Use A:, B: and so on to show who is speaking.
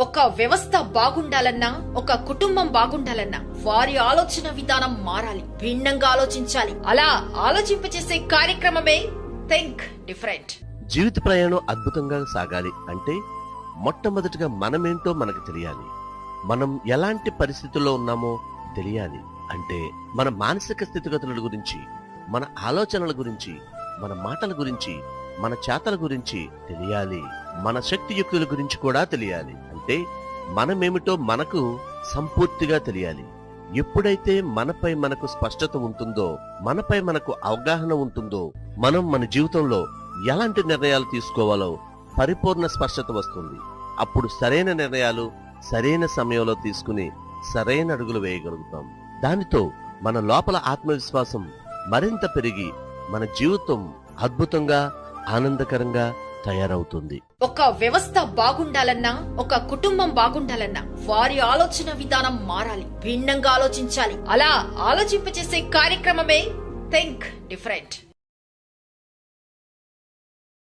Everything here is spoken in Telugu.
A: ఒక వ్యవస్థ బాగుండాలన్నా, ఒక కుటుంబం బాగుండాలన్నా వారి ఆలోచన విధానం మారాలి, భిన్నంగా ఆలోచించాలి. అలా ఆలోచింపచేసే కార్యక్రమమే థింక్ డిఫరెంట్.
B: జీవిత ప్రయాణం అద్భుతంగా సాగాలి అంటే మొట్టమొదటిగా మనమేంటో మనకు తెలియాలి. మనం ఎలాంటి పరిస్థితుల్లో ఉన్నామో తెలియాలి. అంటే మన మానసిక స్థితిగతుల గురించి, మన ఆలోచనల గురించి, మన మాటల గురించి, మన చేతల గురించి తెలియాలి. మన శక్తియుక్తుల గురించి కూడా తెలియాలి. అంటే మనమేమిటో మనకు సంపూర్తిగా తెలియాలి. ఎప్పుడైతే మనపై మనకు స్పష్టత ఉంటుందో, మనపై మనకు అవగాహన ఉంటుందో, మనం మన జీవితంలో ఎలాంటి నిర్ణయాలు తీసుకోవాలో పరిపూర్ణ స్పష్టత వస్తుంది. అప్పుడు సరైన నిర్ణయాలు సరైన సమయంలో తీసుకుని సరైన అడుగులు వేయగలుగుతాం. దానితో మన లోపల ఆత్మవిశ్వాసం మరింత పెరిగి మన జీవితం అద్భుతంగా, ఆనందకరంగా తయారవుతుంది.
A: ఒక వ్యవస్థ బాగుండాలన్నా, ఒక కుటుంబం బాగుండాలన్నా వారి ఆలోచన విధానం మారాలి, భిన్నంగా ఆలోచించాలి. అలా ఆలోచింపచేసే కార్యక్రమమే థింక్ డిఫరెంట్.